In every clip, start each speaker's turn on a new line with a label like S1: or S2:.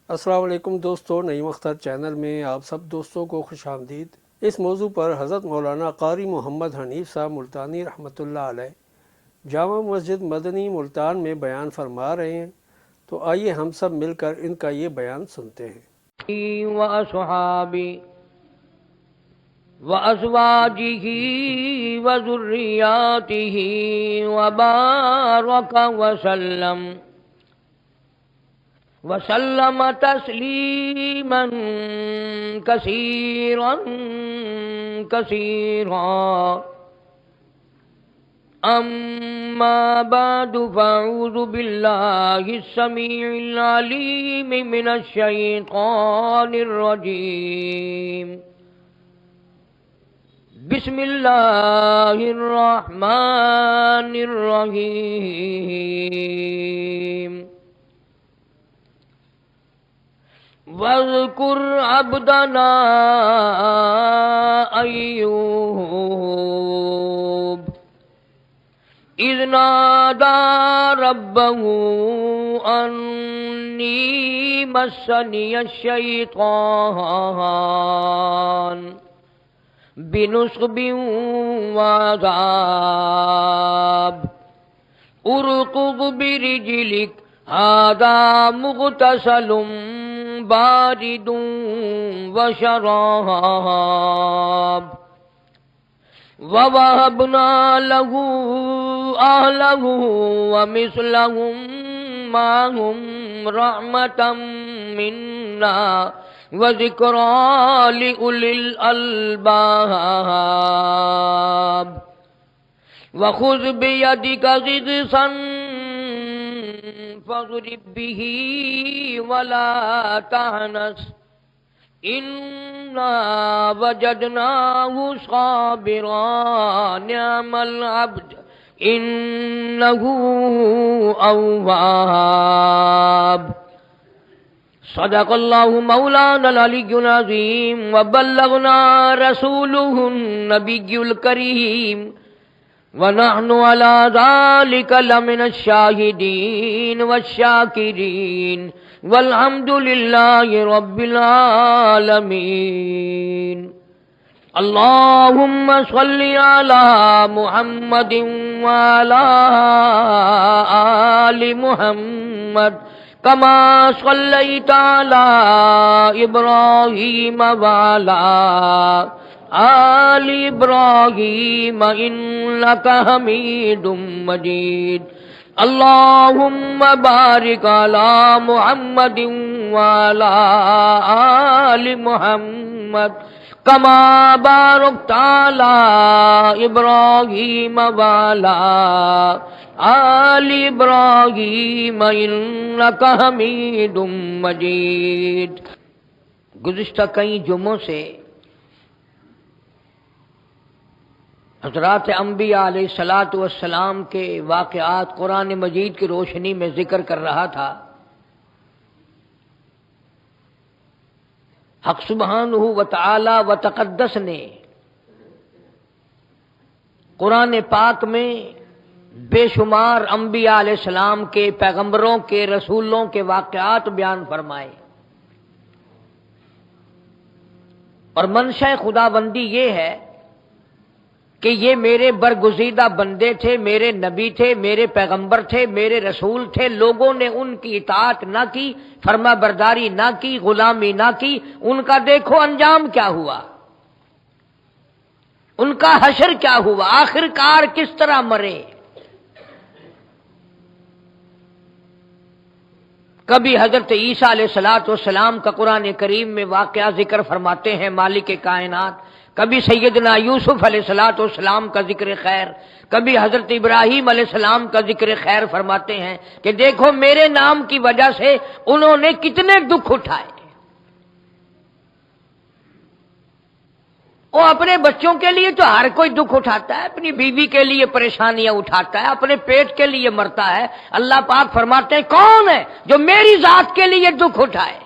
S1: السلام علیکم دوستو، نعیم اختر چینل میں آپ سب دوستوں کو خوش آمدید۔ اس موضوع پر حضرت مولانا قاری محمد حنیف صاحب ملتانی رحمۃ اللہ علیہ جامع مسجد مدنی ملتان میں بیان فرما رہے ہیں، تو آئیے ہم سب مل کر ان کا یہ بیان سنتے ہیں۔
S2: وَأَصْحَابِهِ وَأَزْوَاجِهِ وَذُرِّيَّاتِهِ وَبَارَكَ وسلم تسلیما کثیرا کثیرا اما بعد فاعوذ باللہ السمیع العلیم من الشیطان الرجیم بسم اللہ الرحمن الرحیم وَاذْكُرْ عَبْدَنَا أَيُّوبَ إِذْ نَادَى رَبَّهُ أَنِّي مَسَّنِيَ الشَّيْطَانُ بِنُصْبٍ وَعَذَابٍ ارْكُضْ بِرِجْلِكَ هَذَا مُغْتَسَلٌ بارد وشراب ووهبنا له أهله ومثلهم معهم رحمة منا وذكرى لأولي الألباب وخذ بيدك غضصا فاضرب به ولا تحنث إنا وجدناه صابرا نعم العبد إنه أواب صدق الله مولانا العلي العظيم وبلغنا رسوله النبي الكريم وَنَحْنُ عَلَى ذَلِكَ لَمِنَ الشَّاهِدِينَ وَالشَّاكِرِينَ وَالْحَمْدُ لِلَّهِ رَبِّ الْعَالَمِينَ اللهم صل على محمد وعلى آل محمد كما صليت على إبراهيم وعلى آل ابراہیم انک حمید مجید اللہم بارک علی محمد وعلی آل محمد کما بارکت علی ابراہیم وعلی آل ابراہیم انک حمید مجید۔ گزشتہ کئی جمعوں سے حضرات انبیاء علیہ الصلاۃ والسلام کے واقعات قرآن مجید کی روشنی میں ذکر کر رہا تھا۔ حق سبحانہ و تعالی و تقدس نے قرآن پاک میں بے شمار انبیاء علیہ السلام کے، پیغمبروں کے، رسولوں کے واقعات بیان فرمائے، اور منشا خداوندی یہ ہے کہ یہ میرے برگزیدہ بندے تھے، میرے نبی تھے، میرے پیغمبر تھے، میرے رسول تھے، لوگوں نے ان کی اطاعت نہ کی، فرما برداری نہ کی، غلامی نہ کی، ان کا دیکھو انجام کیا ہوا، ان کا حشر کیا ہوا، آخر کار کس طرح مرے۔ کبھی حضرت عیسیٰ علیہ السلام کا قرآن کریم میں واقعہ ذکر فرماتے ہیں مالک کائنات، کبھی سیدنا یوسف علیہ السلام کا ذکر خیر، کبھی حضرت ابراہیم علیہ السلام کا ذکر خیر فرماتے ہیں کہ دیکھو میرے نام کی وجہ سے انہوں نے کتنے دکھ اٹھائے۔ وہ اپنے بچوں کے لیے تو ہر کوئی دکھ اٹھاتا ہے، اپنی بیوی کے لیے پریشانیاں اٹھاتا ہے، اپنے پیٹ کے لیے مرتا ہے۔ اللہ پاک فرماتے ہیں کون ہے جو میری ذات کے لیے دکھ اٹھائے؟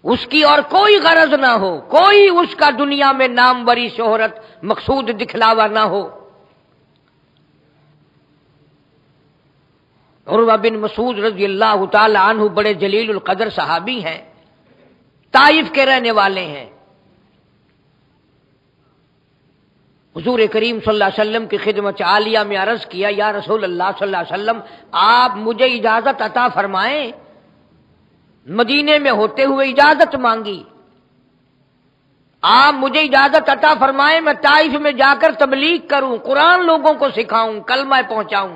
S2: اس کی اور کوئی غرض نہ ہو، کوئی اس کا دنیا میں نام بری شہرت مقصود دکھلاوا نہ ہو۔ عروہ بن مسعود رضی اللہ تعالی عنہ بڑے جلیل القدر صحابی ہیں، طائف کے رہنے والے ہیں۔ حضور کریم صلی اللہ علیہ وسلم کی خدمت عالیہ میں عرض کیا، یا رسول اللہ صلی اللہ علیہ وسلم آپ مجھے اجازت عطا فرمائیں۔ مدینے میں ہوتے ہوئے اجازت مانگی، آپ مجھے اجازت عطا فرمائیں میں طائف میں جا کر تبلیغ کروں، قرآن لوگوں کو سکھاؤں، کلمہ پہنچاؤں۔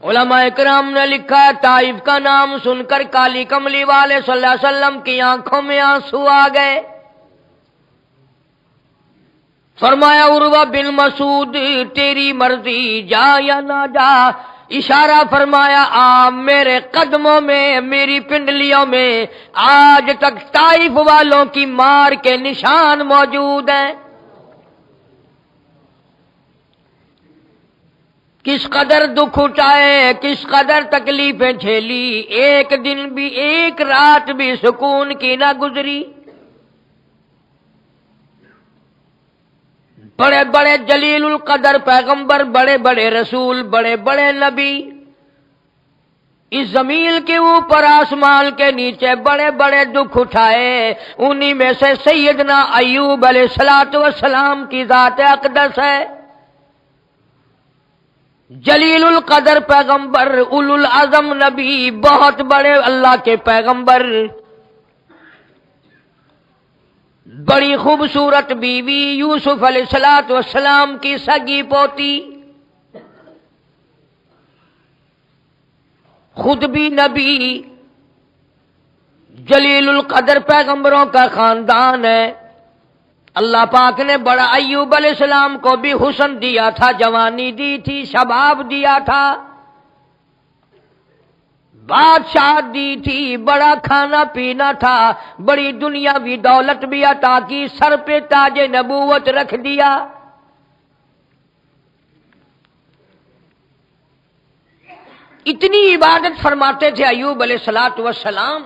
S2: علماء کرام نے لکھا ہے طائف کا نام سن کر کالی کملی والے صلی اللہ علیہ وسلم کی آنکھوں میں آنسو آ گئے۔ فرمایا عروہ بن مسعود تیری مرضی، جا یا نہ جا۔ اشارہ فرمایا آپ میرے قدموں میں، میری پنڈلیوں میں آج تک طائف والوں کی مار کے نشان موجود ہیں۔ کس قدر دکھ اٹھائے، کس قدر تکلیفیں جھیلی، ایک دن بھی ایک رات بھی سکون کی نہ گزری۔ بڑے بڑے جلیل القدر پیغمبر، بڑے بڑے رسول، بڑے بڑے نبی، اس زمین کے اوپر آسمان کے نیچے بڑے بڑے دکھ اٹھائے، انہی میں سے سیدنا ایوب علیہ الصلوۃ والسلام کی ذات اقدس ہے۔ جلیل القدر پیغمبر، اولو العزم نبی، بہت بڑے اللہ کے پیغمبر، بڑی خوبصورت بیوی یوسف علیہ الصلوۃ والسلام کی سگی پوتی، خود بھی نبی، جلیل القدر پیغمبروں کا خاندان ہے۔ اللہ پاک نے بڑا ایوب علیہ السلام کو بھی حسن دیا تھا، جوانی دی تھی، شباب دیا تھا، بادشاہ دی تھی، بڑا کھانا پینا تھا، بڑی دنیاوی دولت بھی عطا کی، سر پہ تاج نبوت رکھ دیا۔ اتنی عبادت فرماتے تھے ایوب علیہ الصلوۃ والسلام۔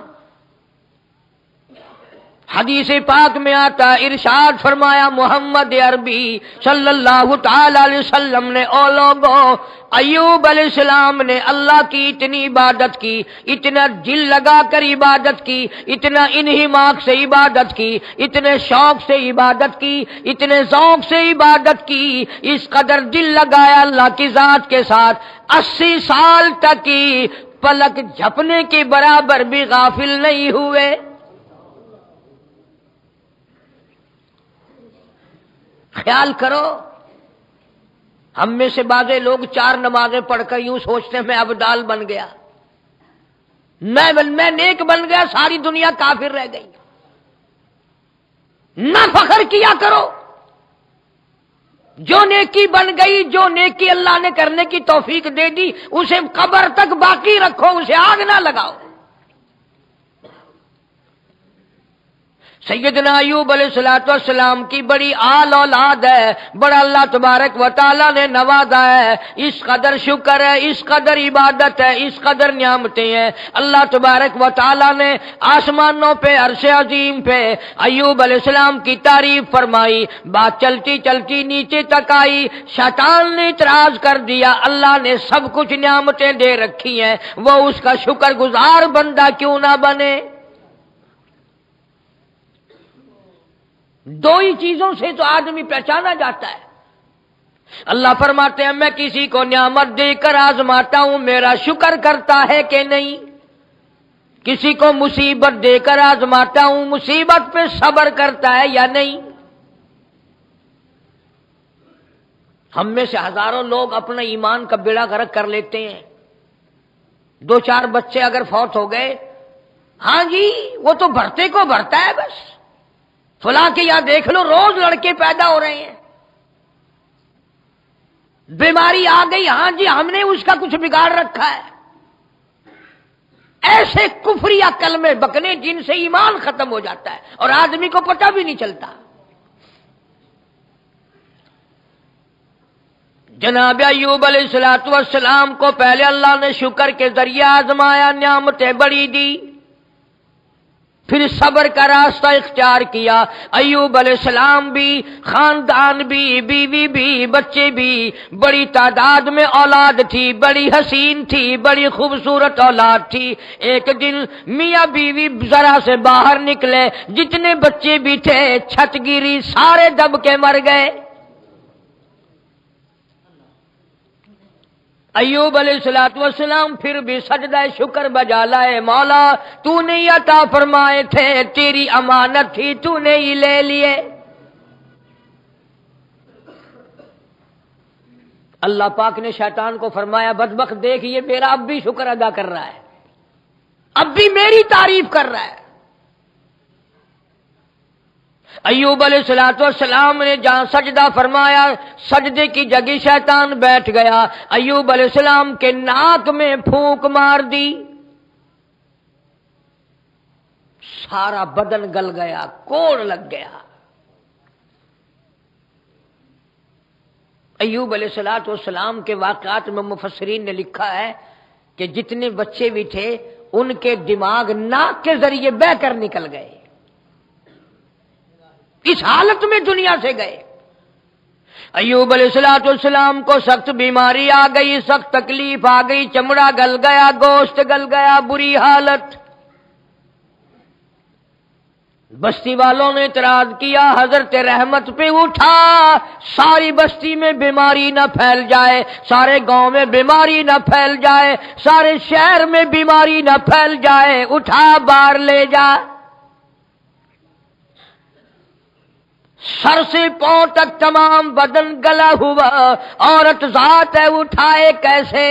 S2: حدیث پاک میں آتا ارشاد فرمایا محمد عربی صلی اللہ تعالی علیہ وسلم نے، او لوگوں ایوب علیہ السلام نے اللہ کی اتنی عبادت کی، اتنا دل لگا کر عبادت کی، اتنا انہماک سے عبادت کی، اتنے شوق سے عبادت کی، اتنے ذوق سے عبادت کی، اس قدر دل لگایا اللہ کی ذات کے ساتھ، 80 سال تک کی پلک جھپنے کے برابر بھی غافل نہیں ہوئے۔ خیال کرو، ہم میں سے بعض لوگ 4 نمازیں پڑھ کر یوں سوچتے ہیں میں ابدال بن گیا، میں نیک بن گیا، ساری دنیا کافر رہ گئی۔ نہ فخر کیا کرو، جو نیکی بن گئی، جو نیکی اللہ نے کرنے کی توفیق دے دی، اسے قبر تک باقی رکھو، اسے آگ نہ لگاؤ۔ سیدنا ایوب علیہ الصلوۃ والسلام کی بڑی آل اولاد ہے، بڑا اللہ تبارک و تعالیٰ نے نوازا ہے، اس قدر شکر ہے، اس قدر عبادت ہے، اس قدر نعمتیں ہیں۔ اللہ تبارک و تعالیٰ نے آسمانوں پہ، عرش عظیم پہ ایوب علیہ السلام کی تعریف فرمائی، بات چلتی چلتی نیچے تک آئی، شیطان نے اعتراض کر دیا، اللہ نے سب کچھ نعمتیں دے رکھی ہیں، وہ اس کا شکر گزار بندہ کیوں نہ بنے؟ 2 ہی چیزوں سے تو آدمی پہچانا جاتا ہے۔ اللہ فرماتے ہیں میں کسی کو نعمت دے کر آزماتا ہوں، میرا شکر کرتا ہے کہ نہیں؟ کسی کو مصیبت دے کر آزماتا ہوں، مصیبت پہ صبر کرتا ہے یا نہیں؟ ہم میں سے ہزاروں لوگ اپنا ایمان کا بیڑا غرق کر لیتے ہیں۔ 2-4 بچے اگر فوت ہو گئے، ہاں جی وہ تو بھرتے کو بھرتا ہے، بس فلاں کے یہاں دیکھ لو روز لڑکے پیدا ہو رہے ہیں، بیماری آ گئی، ہاں جی ہم نے اس کا کچھ بگاڑ رکھا ہے۔ ایسے کفریہ کلمے بکنے جن سے ایمان ختم ہو جاتا ہے اور آدمی کو پتہ بھی نہیں چلتا۔ جناب ایوب علیہ الصلوۃ والسلام کو پہلے اللہ نے شکر کے ذریعے آزمایا، نعمتیں بڑی دی، پھر صبر کا راستہ اختیار کیا۔ ایوب علیہ السلام بھی، خاندان بھی، بیوی بھی، بچے بھی، بڑی تعداد میں اولاد تھی، بڑی حسین تھی، بڑی خوبصورت اولاد تھی۔ ایک دن میاں بیوی ذرا سے باہر نکلے، جتنے بچے بھی تھے چھت گری، سارے دب کے مر گئے۔ ایوب علیہ السلام پھر بھی سجدہ شکر بجا لائے، مولا تو نے عطا فرمائے تھے، تیری امانت تھی، تو نے ہی لے لیے۔ اللہ پاک نے شیطان کو فرمایا، بدبخت دیکھ یہ میرا اب بھی شکر ادا کر رہا ہے، اب بھی میری تعریف کر رہا ہے۔ ایوب علیہ السلام نے جہاں سجدہ فرمایا، سجدے کی جگہ شیطان بیٹھ گیا، ایوب علیہ السلام کے ناک میں پھونک مار دی، سارا بدن گل گیا، کوڑ لگ گیا۔ ایوب علیہ السلام کے واقعات میں مفسرین نے لکھا ہے کہ جتنے بچے بھی تھے ان کے دماغ ناک کے ذریعے بہہ کر نکل گئے، اس حالت میں دنیا سے گئے۔ ایوب علیہ السلام کو سخت بیماری آ گئی، سخت تکلیف آ گئی، چمڑا گل گیا، گوشت گل گیا، بری حالت۔ بستی والوں نے اعتراض کیا، حضرت رحمت پہ اٹھا، ساری بستی میں بیماری نہ پھیل جائے، سارے گاؤں میں بیماری نہ پھیل جائے، سارے شہر میں بیماری نہ پھیل جائے، اٹھا باہر لے جا۔ سر سے پاؤں تک تمام بدن گلا ہوا، عورت ذات ہے، اٹھائے کیسے؟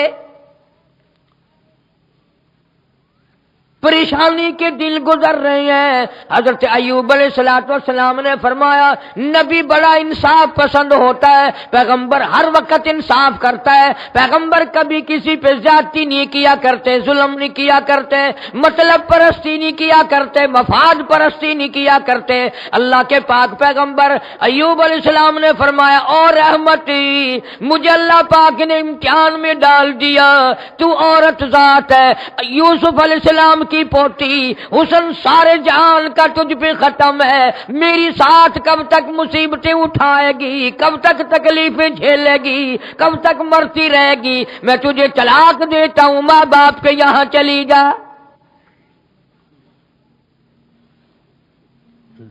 S2: پریشانی کے دل گزر رہے ہیں۔ حضرت ایوب علیہ السلام نے فرمایا، نبی بڑا انصاف پسند ہوتا ہے، پیغمبر ہر وقت انصاف کرتا ہے، پیغمبر کبھی کسی پہ زیادتی نہیں کیا کرتے، ظلم نہیں کیا کرتے، مطلب پرستی نہیں کیا کرتے، مفاد پرستی نہیں کیا کرتے۔ اللہ کے پاک پیغمبر ایوب علیہ السلام نے فرمایا، اور رحمتی، مجھے اللہ پاک نے امتحان میں ڈال دیا، تو عورت ذات ہے، یوسف علیہ السلام کی پوتی، حسن سارے جہان کا تجھ پہ ختم ہے، میری ساتھ کب تک مصیبتیں اٹھائے گی، کب تک تکلیفیں جھیلے گی، کب تک مرتی رہے گی؟ میں تجھے طلاق دیتا ہوں، ماں باپ کے یہاں چلی جا۔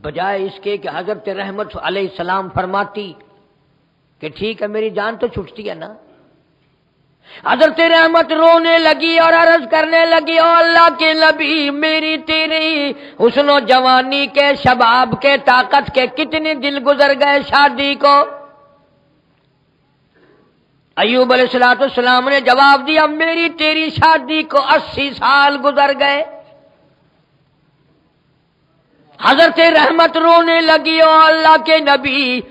S2: بجائے اس کے کہ حضرت رحمت علیہ السلام فرماتی کہ ٹھیک ہے میری جان تو چھٹتی ہے نا، حضرت رحمت رونے لگی اور عرض کرنے لگی، او اللہ کے نبی، میری تیری حسن و جوانی کے، شباب کے، طاقت کے کتنے دن گزر گئے شادی کو۔ ایوب علیہ السلام نے جواب دیا، میری تیری شادی کو 80 سال گزر گئے۔ حضرت رحمت رونے لگی، او اللہ کے نبی،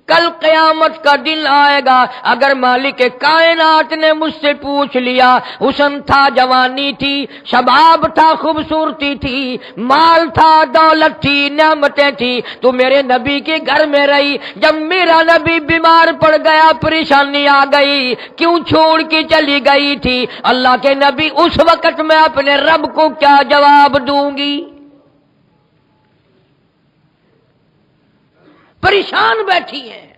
S2: کل قیامت کا دن آئے گا، اگر مالک کائنات نے مجھ سے پوچھ لیا، حسن تھا، جوانی تھی، شباب تھا، خوبصورتی تھی، مال تھا، دولت تھی، نعمتیں تھی، تو میرے نبی کے گھر میں رہی، جب میرا نبی بیمار پڑ گیا، پریشانی آ گئی، کیوں چھوڑ کے چلی گئی تھی؟ اللہ کے نبی، اس وقت میں اپنے رب کو کیا جواب دوں گی؟ پریشان بیٹھی ہیں،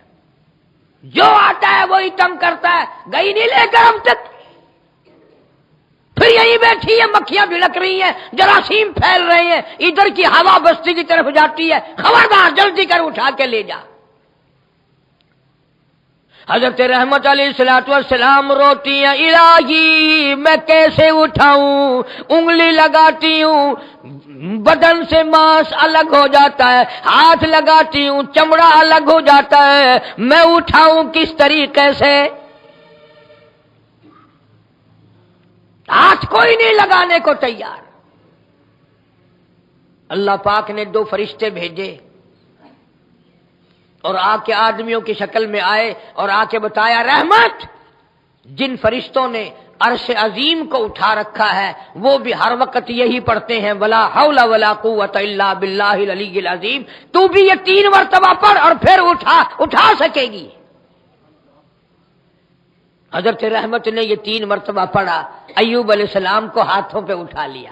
S2: جو آتا ہے وہی تنگ کرتا ہے، گئی نہیں لے کر اب تک، پھر یہی بیٹھی ہے، مکھیاں بھڑک رہی ہیں، جراثیم پھیل رہے ہیں، ادھر کی ہوا بستی کی طرف جاتی ہے، خبردار جلدی کر اٹھا کے لے جا۔ حضرت رحمت علیہ السلام روتی ہیں، الہی میں کیسے اٹھاؤں، انگلی لگاتی ہوں بدن سے ماس الگ ہو جاتا ہے، ہاتھ لگاتی ہوں چمڑا الگ ہو جاتا ہے، میں اٹھاؤں کس طریقے سے؟ ہاتھ کوئی نہیں لگانے کو تیار۔ اللہ پاک نے 2 فرشتے بھیجے اور آ کے آدمیوں کی شکل میں آئے اور آ کے بتایا، رحمت، جن فرشتوں نے عرش عظیم کو اٹھا رکھا ہے وہ بھی ہر وقت یہی پڑھتے ہیں، ولا حول ولا قوت الا باللہ العلی العظیم، تو بھی یہ 3 مرتبہ پڑھ اور پھر اٹھا سکے گی۔ حضرت رحمت نے یہ 3 مرتبہ پڑھا، ایوب علیہ السلام کو ہاتھوں پہ اٹھا لیا۔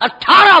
S2: 18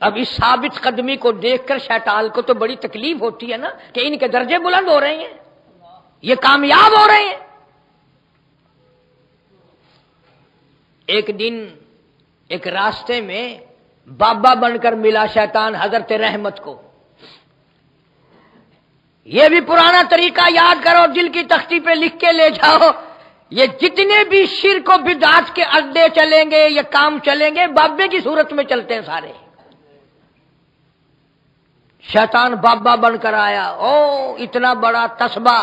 S2: اب اس ثابت قدمی کو دیکھ کر شیطان کو تو بڑی تکلیف ہوتی ہے نا کہ ان کے درجے بلند ہو رہے ہیں، یہ کامیاب ہو رہے ہیں۔ ایک دن ایک راستے میں بابا بن کر ملا شیطان حضرت رحمت کو۔ یہ بھی پرانا طریقہ یاد کرو، دل کی تختی پہ لکھ کے لے جاؤ، یہ جتنے بھی شرک و بدعت کے اڈے چلیں گے، یہ کام چلیں گے، بابے کی صورت میں چلتے ہیں سارے۔ شیطان بابا بن کر آیا، او اتنا بڑا تسبہ،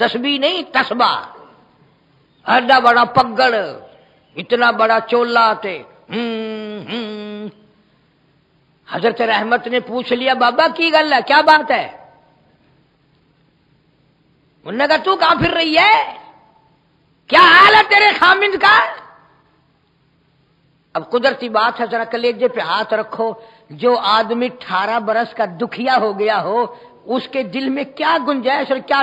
S2: تسبیح نہیں تسبہ، ایڈا بڑا پگڑ، اتنا بڑا چولا تھے۔ حضرت رحمت نے پوچھ لیا، بابا کی گل ہے، کیا بات ہے؟ انہوں نے کہا تو کہاں پھر رہی ہے، کیا حال ہے تیرے خامند کا؟ اب قدرتی بات ہے، ذرا کلیجے پہ ہاتھ رکھو، جو آدمی 18 برس کا دکھیا ہو گیا ہو، اس کے دل میں کیا گنجائش اور کیا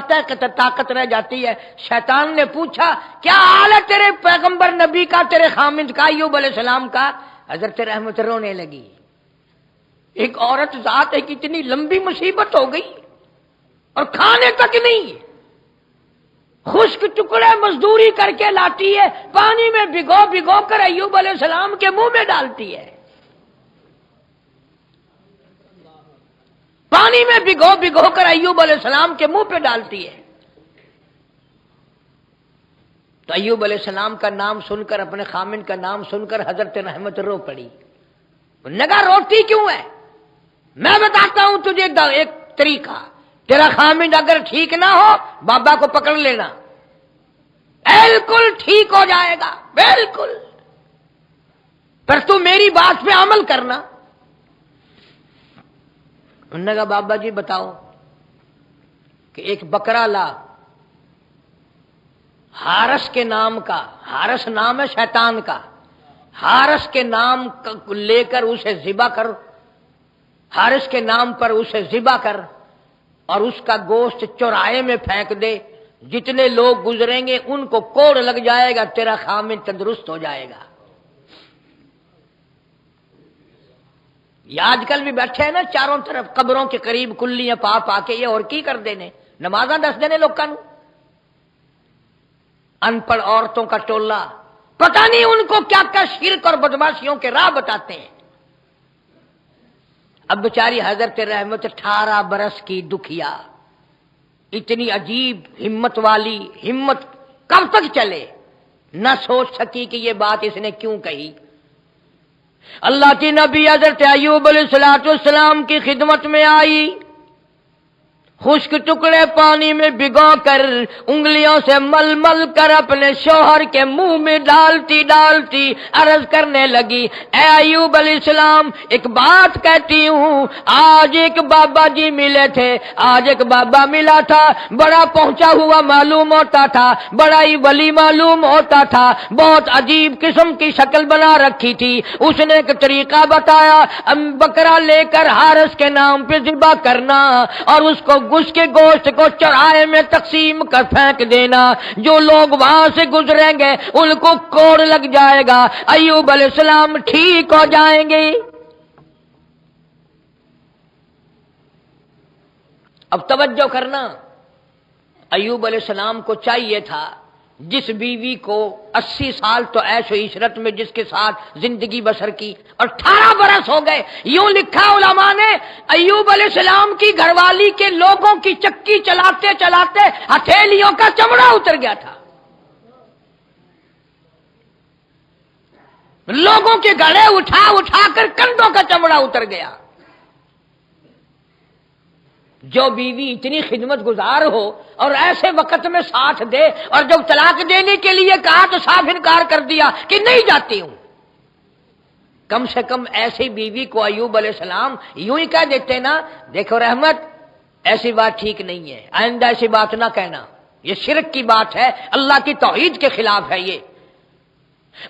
S2: طاقت رہ جاتی ہے۔ شیطان نے پوچھا کیا حال ہے تیرے پیغمبر نبی کا، تیرے خامند کا، ایوب علیہ السلام کا؟ حضرت رحمت رونے لگی۔ ایک عورت ذات ہے، کتنی لمبی مصیبت ہو گئی اور کھانے تک نہیں، خشک ٹکڑے مزدوری کر کے لاتی ہے، پانی میں بھگو بھگو کر ایوب علیہ السلام کے منہ میں ڈالتی ہے، پانی میں بھگو بھگو کر ایوب علیہ السلام کے منہ پہ ڈالتی ہے۔ تو ایوب علیہ السلام کا نام سن کر، اپنے خامن کا نام سن کر حضرت رحمت رو پڑی۔ نگا روتی کیوں ہے؟ میں بتاتا ہوں تجھے ایک طریقہ، تیرا خامن اگر ٹھیک نہ ہو بابا کو پکڑ لینا، بالکل ٹھیک ہو جائے گا، بالکل، پر تو میری بات پہ عمل کرنا۔ انہوں نے کہا بابا جی بتاؤ، کہ ایک بکرا لا، حارس کے نام کا، حارس نام ہے شیطان کا، حارس کے نام لے کر اسے ذبح کر، حارس کے نام پر اسے ذبح کر اور اس کا گوشت چوراہے میں پھینک دے، جتنے لوگ گزریں گے ان کو کوڑ لگ جائے گا، تیرا خامن تندرست ہو جائے گا۔ یہ آج کل بھی بیٹھے ہیں نا چاروں طرف قبروں کے قریب کلیاں پا پا کے، یہ اور کی کر دینے، نمازاں دس دینے لوگوں کو، ان پڑھ عورتوں کا ٹولہ، پتہ نہیں ان کو کیا کیا شرک اور بدماشیوں کے راہ بتاتے ہیں۔ اب بیچاری حضرت رحمت 18 برس کی دکھیا، اتنی عجیب ہمت والی، ہمت کب تک چلے، نہ سوچ سکی کہ یہ بات اس نے کیوں کہی۔ اللہ کی نبی حضرت ایوب علیہ السلام کی خدمت میں آئی، خشک ٹکڑے پانی میں بھگو کر انگلیوں سے مل مل کر اپنے شوہر کے منہ میں ڈالتی ڈالتی عرض کرنے لگی، اے ایوب علیہ السلام ایک بات کہتی ہوں، آج ایک بابا جی ملے تھے، آج ایک بابا ملا تھا، بڑا پہنچا ہوا معلوم ہوتا تھا، بڑا ہی ولی معلوم ہوتا تھا، بہت عجیب قسم کی شکل بنا رکھی تھی، اس نے ایک طریقہ بتایا، بکرا لے کر حارس کے نام پہ ذبح کرنا اور اس کو اس کے گوشت کو چوراہے میں تقسیم کر پھینک دینا، جو لوگ وہاں سے گزریں گے ان کو کوڑ لگ جائے گا، ایوب علیہ السلام ٹھیک ہو جائیں گے۔ اب توجہ کرنا، ایوب علیہ السلام کو چاہیے تھا، جس بیوی کو 80 سال تو عیش و عشرت میں جس کے ساتھ زندگی بسر کی اور 18 برس ہو گئے، یوں لکھا علماء نے ایوب علیہ السلام کی گھر والی کے لوگوں کی چکی چلاتے چلاتے ہتھیلیوں کا چمڑا اتر گیا تھا، لوگوں کے گڑے اٹھا اٹھا کر کندھوں کا چمڑا اتر گیا۔ جو بیوی اتنی خدمت گزار ہو اور ایسے وقت میں ساتھ دے، اور جب طلاق دینے کے لیے کہا تو صاف انکار کر دیا کہ نہیں جاتی ہوں، کم سے کم ایسی بیوی کو ایوب علیہ السلام یوں ہی کہہ دیتے نا، دیکھو رحمت ایسی بات ٹھیک نہیں ہے، آئندہ ایسی بات نہ کہنا، یہ شرک کی بات ہے، اللہ کی توحید کے خلاف ہے یہ۔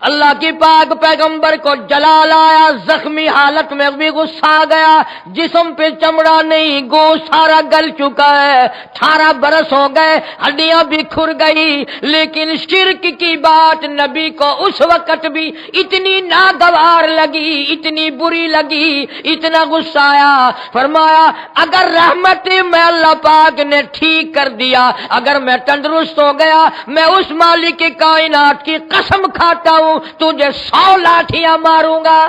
S2: اللہ کی پاک پیغمبر کو جلال آیا، زخمی حالت میں بھی غصہ آ گیا، جسم پہ چمڑا نہیں، گوشت سارا گل چکا ہے، 18 برس ہو گئے، ہڈیاں بھی کھر گئی، لیکن شرک کی بات نبی کو اس وقت بھی اتنی ناگوار لگی، اتنی بری لگی، اتنا غصہ آیا۔ فرمایا اگر رحمت میں اللہ پاک نے ٹھیک کر دیا، اگر میں تندرست ہو گیا، میں اس مالک کی کائنات کی قسم کھاتا ہوں تجھے 100 لاٹھیاں ماروں گا،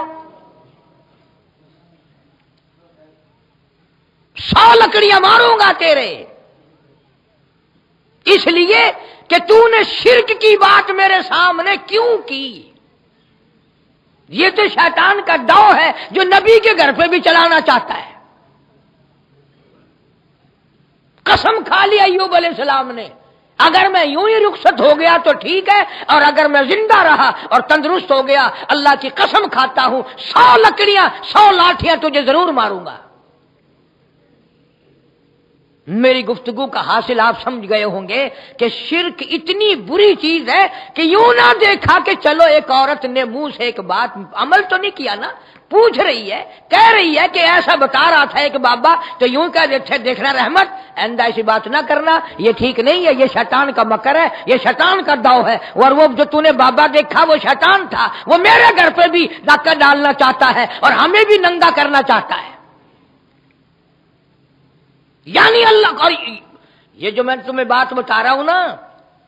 S2: 100 لکڑیاں ماروں گا تیرے، اس لیے کہ تو نے شرک کی بات میرے سامنے کیوں کی۔ یہ تو شیطان کا داؤ ہے جو نبی کے گھر پہ بھی چلانا چاہتا ہے۔ قسم کھا لی ایوب علیہ السلام نے، اگر میں یوں ہی رخصت ہو گیا تو ٹھیک ہے، اور اگر میں زندہ رہا اور تندرست ہو گیا، اللہ کی قسم کھاتا ہوں 100 لکڑیاں 100 لاٹھیاں تجھے ضرور ماروں گا۔ میری گفتگو کا حاصل آپ سمجھ گئے ہوں گے کہ شرک اتنی بری چیز ہے کہ یوں نہ دیکھا کہ چلو ایک عورت نے منہ سے ایک بات، عمل تو نہیں کیا نا، پوچھ رہی ہے، کہہ رہی ہے کہ ایسا بتا رہا تھا ایک بابا، تو یوں کہہ دیتے دیکھنا رحمت، آئندہ ایسی بات نہ کرنا، یہ ٹھیک نہیں ہے، یہ شیطان کا مکر ہے، یہ شیطان کا داؤ ہے، اور وہ جو تو نے بابا دیکھا وہ شیطان تھا، وہ میرے گھر پہ بھی ڈاکہ ڈالنا چاہتا ہے اور ہمیں بھی ننگا کرنا چاہتا ہے۔ یعنی اللہ، اور یہ جو میں تمہیں بات بتا رہا ہوں نا،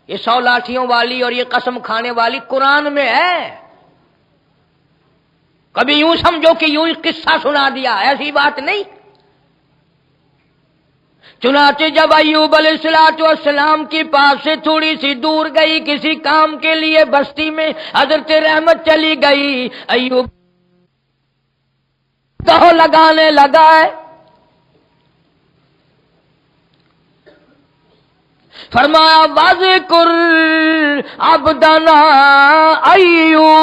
S2: یہ 100 لاٹھیوں والی اور یہ قسم کھانے والی قرآن میں ہے۔ کبھی یوں سمجھو کہ یوں قصہ سنا دیا، ایسی بات نہیں۔ چنانچہ جب ایوب علیہ السلام کے پاس سے تھوڑی سی دور گئی کسی کام کے لیے بستی میں، حضرت رحمت چلی گئی، ایوب تو لگانے لگا ہے، فرمایا وَذْكُرْ عَبْدَنَا ایوب،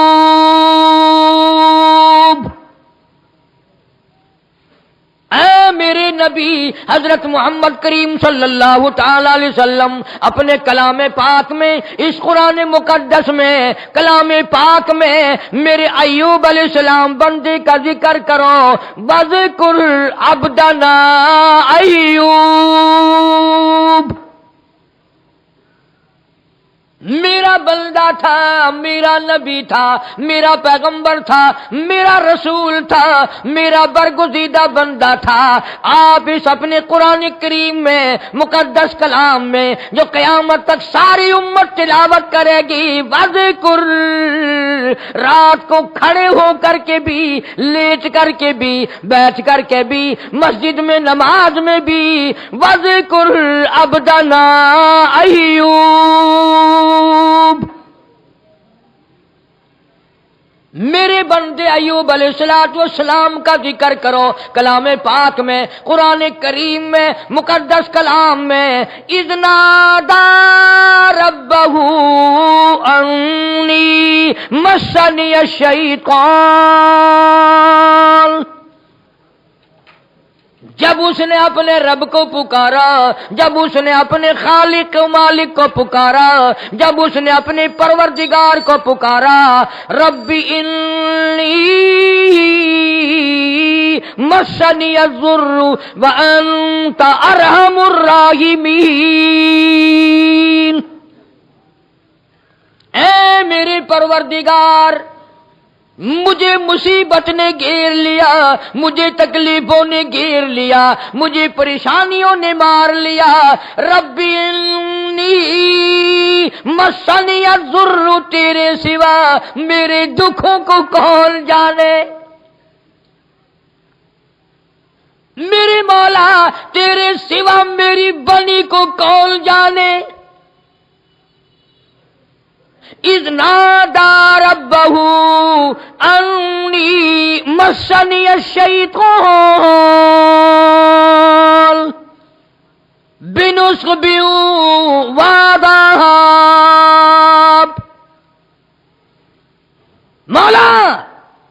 S2: اے میرے نبی حضرت محمد کریم صلی اللہ تعالی علیہ وسلم اپنے کلام پاک میں، اس قرآن مقدس میں، کلام پاک میں میرے ایوب علیہ السلام بندے کا ذکر کرو۔ وَذْكُرْ عَبْدَنَا ایوب، میرا بندہ تھا، میرا نبی تھا، میرا پیغمبر تھا، میرا رسول تھا، میرا برگزیدہ بندہ تھا۔ آپ اس اپنے قرآن کریم میں، مقدس کلام میں، جو قیامت تک ساری امت تلاوت کرے گی، وذکر، رات کو کھڑے ہو کر کے بھی، لیٹ کر کے بھی، بیٹھ کر کے بھی، مسجد میں نماز میں بھی، وذکر عبدنا ایوب، میرے بندے ایوب علیہ السلام کا ذکر کرو۔ کلام پاک میں، قرآن کریم میں، مقدس کلام میں، اذ نادى ربه انی مسنی الشیطان، جب اس نے اپنے رب کو پکارا، جب اس نے اپنے خالق و مالک کو پکارا، جب اس نے اپنے پروردگار کو پکارا، رب انی مسنی الضر وانت ارحم الراحمین، اے میرے پروردگار، مجھے مصیبت نے گھیر لیا، مجھے تکلیفوں نے گھیر لیا، مجھے پریشانیوں نے مار لیا، رب انی مسنی الضر، تیرے سوا میرے دکھوں کو کون جانے، میرے مولا تیرے سوا میری بنی کو کون جانے۔ اذ نادى ربه انی مسنی الشیطان بنصب وعذاب، مولا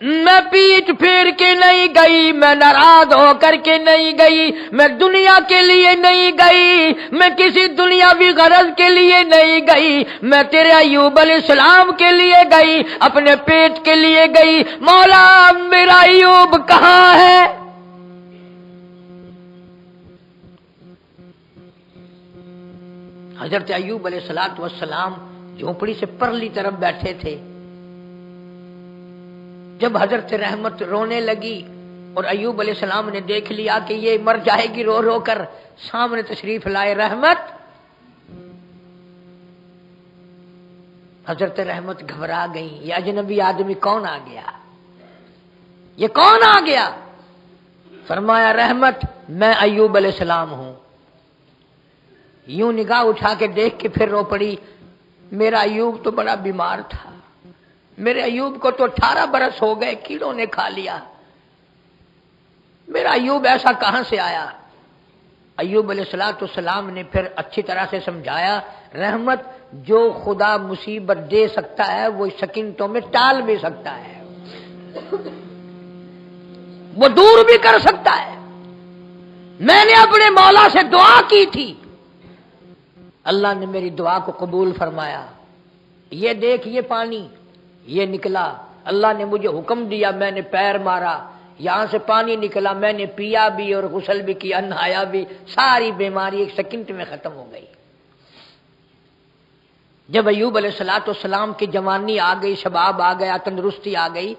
S2: میں پیٹ پھیر کے نہیں گئی، میں ناراض ہو کر کے نہیں گئی، میں دنیا کے لیے نہیں گئی، میں کسی دنیاوی غرض کے لیے نہیں گئی، میں تیرے ایوب علیہ السلام کے لیے گئی، اپنے پیٹ کے لیے گئی۔ مولا میرا ایوب کہاں ہے؟ حضرت ایوب علیہ السلام جھونپڑی سے پرلی طرف بیٹھے تھے۔ جب حضرت رحمت رونے لگی اور ایوب علیہ السلام نے دیکھ لیا کہ یہ مر جائے گی رو رو کر، سامنے تشریف لائے رحمت۔ حضرت رحمت گھبرا گئی، یہ اجنبی آدمی کون آ گیا، یہ کون آ گیا؟ فرمایا رحمت میں ایوب علیہ السلام ہوں۔ یوں نگاہ اٹھا کے دیکھ کے پھر رو پڑی، میرا ایوب تو بڑا بیمار تھا، میرے ایوب کو تو 18 برس ہو گئے، کیڑوں نے کھا لیا، میرا ایوب ایسا کہاں سے آیا؟ ایوب علیہ السلام نے پھر اچھی طرح سے سمجھایا، رحمت جو خدا مصیبت دے سکتا ہے وہ سکینتوں میں ٹال بھی سکتا ہے، وہ دور بھی کر سکتا ہے۔ میں نے اپنے مولا سے دعا کی تھی، اللہ نے میری دعا کو قبول فرمایا۔ یہ دیکھ یہ پانی یہ نکلا، اللہ نے مجھے حکم دیا، میں نے پیر مارا، یہاں سے پانی نکلا، میں نے پیا بھی اور غسل بھی کیا، نہایا بھی، ساری بیماری ایک سیکنڈ میں ختم ہو گئی۔ جب ایوب علیہ السلام کی جوانی آ گئی، شباب آ گیا، تندرستی آ گئی،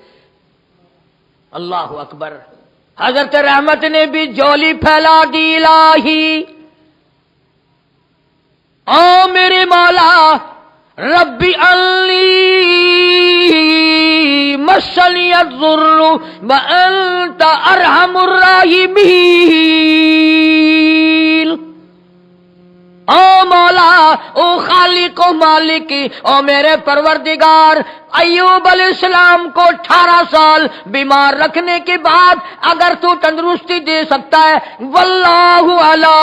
S2: اللہ اکبر، حضرت رحمت نے بھی جولی پھیلا دی، الہی او میرے مولا ربی علی مسنی الضر وانت ارحم الراحمین، او مولا، او خالق و مالک، او میرے پروردگار، ایوب علیہ السلام کو 18 سال بیمار رکھنے کے بعد اگر تو تندرستی دے سکتا ہے، واللہ علی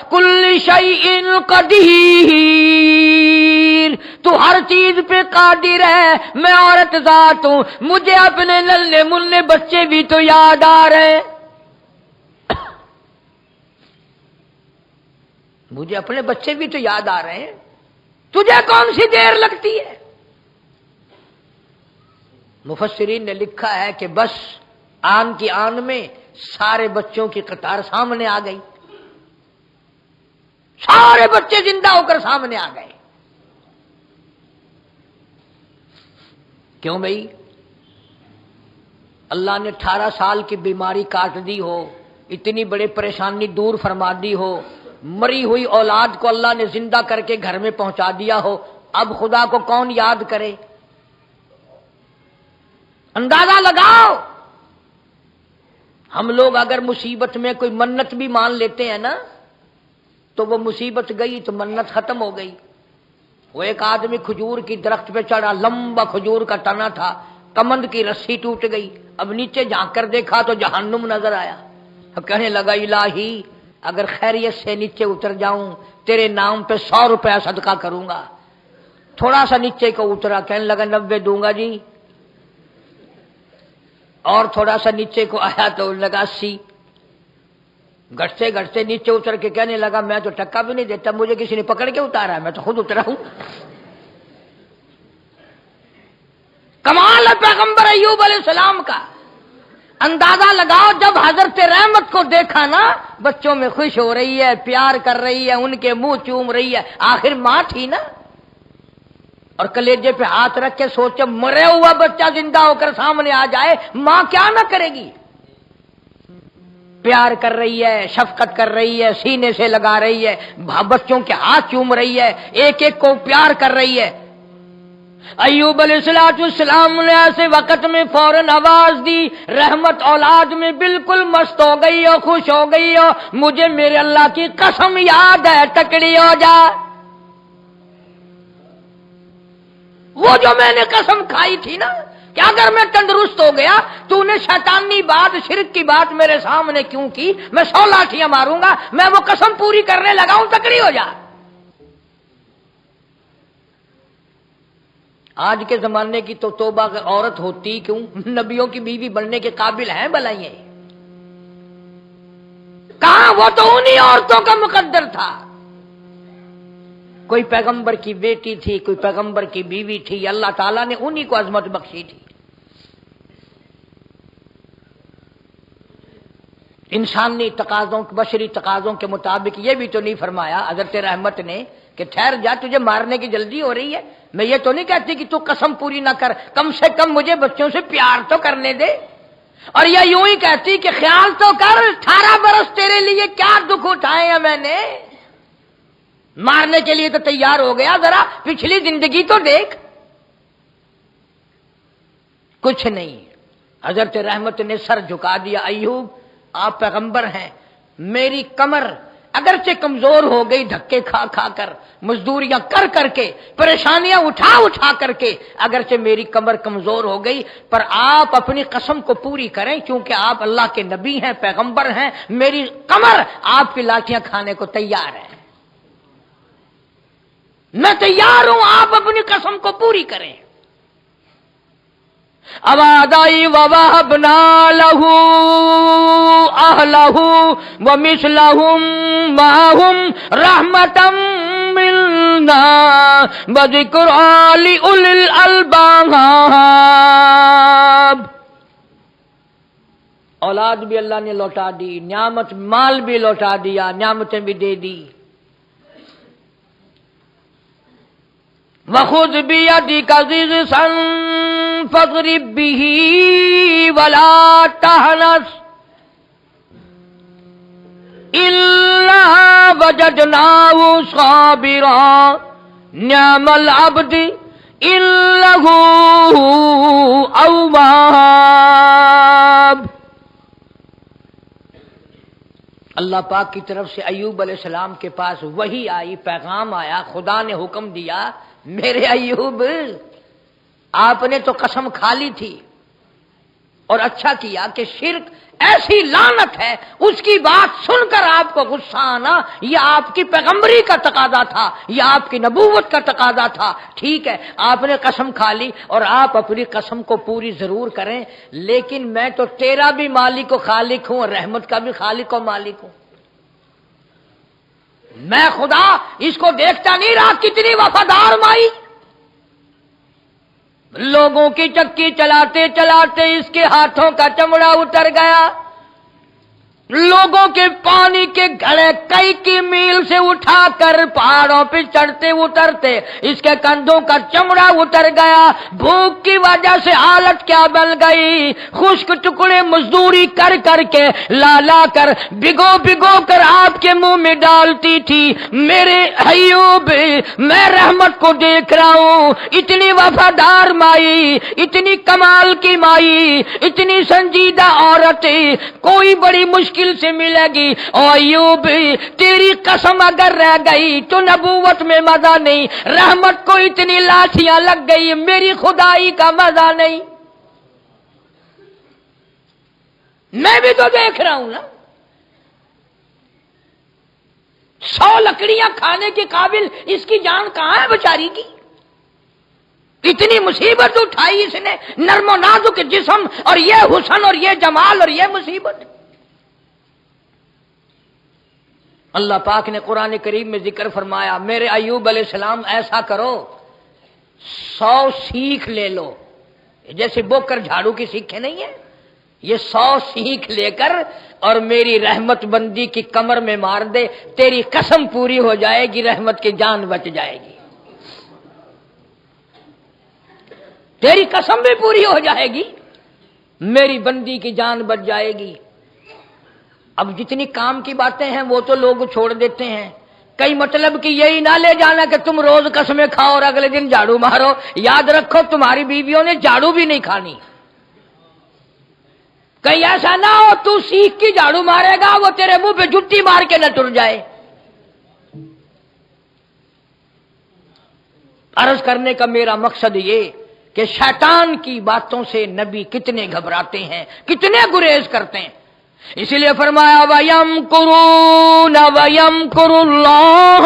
S2: کل شیء قدیر، تو ہر چیز پہ قادر ہے، میں عورت ذات ہوں، مجھے اپنے نلے ملے بچے بھی تو یاد آ رہے ہیں، مجھے اپنے بچے بھی تو یاد آ رہے ہیں، تجھے کون سی دیر لگتی ہے؟ مفسرین نے لکھا ہے کہ بس آن کی آن میں سارے بچوں کی قطار سامنے آ گئی، سارے بچے زندہ ہو کر سامنے آ گئے۔ کیوں بھائی؟ اللہ نے 18 سال کی بیماری کاٹ دی ہو، اتنی بڑی پریشانی دور فرما دی ہو، مری ہوئی اولاد کو اللہ نے زندہ کر کے گھر میں پہنچا دیا ہو، اب خدا کو کون یاد کرے؟ اندازہ لگاؤ، ہم لوگ اگر مصیبت میں کوئی منت بھی مان لیتے ہیں نا، تو وہ مصیبت گئی تو منت ختم ہو گئی۔ وہ ایک آدمی کھجور کی درخت پہ چڑھا، لمبا کھجور کا تنا تھا، کمند کی رسی ٹوٹ گئی، اب نیچے جھانک کر دیکھا تو جہنم نظر آیا، اب کہنے لگا الہی اگر خیریت سے نیچے اتر جاؤں تیرے نام پہ 100 روپیہ صدقہ کروں گا۔ تھوڑا سا نیچے کو اترا، کہنے لگا 90 دوں گا جی، اور تھوڑا سا نیچے کو آیا تو لگا 80، گھٹتے گھٹتے نیچے اتر کے کہنے لگا میں تو ٹکا بھی نہیں دیتا، مجھے کسی نے پکڑ کے اتارا ہے، میں تو خود اترا ہوں۔ کمال ہے پیغمبر ایوب علیہ السلام کا۔ اندازہ لگاؤ جب حضرت رحمت کو دیکھا نا، بچوں میں خوش ہو رہی ہے، پیار کر رہی ہے، ان کے منہ چوم رہی ہے، آخر ماں تھی نا، اور کلیجے پہ ہاتھ رکھ کے سوچے مرے ہوا بچہ زندہ ہو کر سامنے آ جائے، ماں کیا نہ کرے گی؟ پیار کر رہی ہے، شفقت کر رہی ہے، سینے سے لگا رہی ہے، بچوں کے ہاتھ چوم رہی ہے، ایک ایک کو پیار کر رہی ہے۔ ایوب علیہ السلام نے ایسے وقت میں فوراً آواز دی، رحمت اولاد میں بالکل مست ہو گئی ہو، خوش ہو گئی ہو، مجھے میرے اللہ کی قسم یاد ہے، تکڑی ہو جا، وہ جو میں نے قسم کھائی تھی نا کہ اگر میں تندرست ہو گیا تو نے شیطانی بات، شرک کی بات میرے سامنے کیوں کی، میں 100 لاٹھیاں ماروں گا، میں وہ قسم پوری کرنے لگا ہوں، تکڑی ہو جا۔ آج کے زمانے کی تو توبہ عورت ہوتی کیوں، نبیوں کی بیوی بننے کے قابل ہیں بلائیں؟ کہاں، وہ تو انہی عورتوں کا مقدر تھا. کوئی پیغمبر کی بیٹی تھی، کوئی پیغمبر کی بیوی تھی، اللہ تعالیٰ نے انہی کو عظمت بخشی تھی. انسانی تقاضوں، بشری تقاضوں کے مطابق یہ بھی تو نہیں فرمایا حضرت رحمت نے کہ ٹھہر جا، تجھے مارنے کی جلدی ہو رہی ہے، میں یہ تو نہیں کہتی کہ تو قسم پوری نہ کر، کم سے کم مجھے بچوں سے پیار تو کرنے دے. اور یہ یوں ہی کہتی کہ خیال تو کر 18 برس تیرے لیے کیا دکھ اٹھائے ہیں میں نے، مارنے کے لیے تو تیار ہو گیا، ذرا پچھلی زندگی تو دیکھ. کچھ نہیں. حضرت رحمت نے سر جھکا دیا، ایوب آپ پیغمبر ہیں، میری کمر اگرچہ کمزور ہو گئی، دھکے کھا کھا کر، مزدوریاں کر کر کے، پریشانیاں اٹھا اٹھا کر کے، اگرچہ میری کمر کمزور ہو گئی، پر آپ اپنی قسم کو پوری کریں کیونکہ آپ اللہ کے نبی ہیں، پیغمبر ہیں. میری کمر آپ کی لاٹیاں کھانے کو تیار ہے، میں تیار ہوں، آپ اپنی قسم کو پوری کریں. اوادائی ووہبنا لہو اہلہو ومثلہم معہم رحمتا منا وذکرى لأولی الالباب. اولاد بھی اللہ نے لوٹا دی، نعمت مال بھی لوٹا دیا، نعمتیں بھی دے دی. وَخُذْ بِيَدِكَ ضِغْثًا فَاضْرِب بِّهِ وَلَا تَحْنَثْ إِلَّا وَجَدْنَاهُ صَابِرًا نِعْمَ الْعَبْدُ إِنَّهُ أَوَّابٌ. اللہ پاک کی طرف سے ایوب علیہ السلام کے پاس وحی آئی، پیغام آیا، خدا نے حکم دیا، میرے ایوب آپ نے تو قسم کھا لی تھی اور اچھا کیا کہ شرک ایسی لعنت ہے، اس کی بات سن کر آپ کو غصہ آنا یہ آپ کی پیغمبری کا تقاضا تھا، یہ آپ کی نبوت کا تقاضا تھا. ٹھیک ہے، آپ نے قسم کھا لی اور آپ اپنی قسم کو پوری ضرور کریں، لیکن میں تو تیرا بھی مالک و خالق ہوں اور رحمت کا بھی خالق و مالک ہوں. میں خدا اس کو دیکھتا نہیں رہا کتنی وفادار مائی، لوگوں کی چکی چلاتے چلاتے اس کے ہاتھوں کا چمڑا اتر گیا، لوگوں کے پانی کے گھڑے کئی میل سے اٹھا کر پہاڑوں پہ چڑھتے اترتے اس کے کندھوں کا چمڑا اتر گیا. بھوک کی وجہ سے حالت کیا بن گئی، خشک ٹکڑے مزدوری کر کر کے لا لا کر بھگو بھگو کر آپ کے منہ میں ڈالتی تھی. میرے ایوب میں رحمت کو دیکھ رہا ہوں، اتنی وفادار مائی، اتنی کمال کی مائی، اتنی سنجیدہ عورت کوئی بڑی مشکل سے ملے گی. او ایوب تیری قسم اگر رہ گئی تو نبوت میں مزہ نہیں، رحمت کو اتنی لاٹھیاں لگ گئی، میری خدائی کا مزہ نہیں. میں بھی تو دیکھ رہا ہوں نا، 100 لکڑیاں کھانے کے قابل اس کی جان کہاں ہے بیچاری کی. اتنی مصیبت اٹھائی اس نے، نرم و نازک جسم اور یہ حسن اور یہ جمال اور یہ مصیبت. اللہ پاک نے قرآن کریم میں ذکر فرمایا، میرے ایوب علیہ السلام ایسا کرو 100 سیکھ لے لو، جیسے بوکر جھاڑو کی سیکھیں نہیں ہیں، یہ 100 سیکھ لے کر اور میری رحمت بندی کی کمر میں مار دے، تیری قسم پوری ہو جائے گی، رحمت کی جان بچ جائے گی، تیری قسم بھی پوری ہو جائے گی، میری بندی کی جان بچ جائے گی. اب جتنی کام کی باتیں ہیں وہ تو لوگ چھوڑ دیتے ہیں، کئی مطلب کہ یہی نہ لے جانا کہ تم روز قسمیں کھاؤ اور اگلے دن جھاڑو مارو. یاد رکھو تمہاری بیویوں نے جھاڑو بھی نہیں کھانی. کہیں ایسا نہ ہو تو سیکھ کی جھاڑو مارے گا وہ تیرے منہ پہ جھٹی مار کے نہ ٹر جائے. عرض کرنے کا میرا مقصد یہ کہ شیطان کی باتوں سے نبی کتنے گھبراتے ہیں، کتنے گریز کرتے ہیں. اسی لیے فرمایا وَيَمْكُرُونَ وَيَمْكُرُ اللَّهُ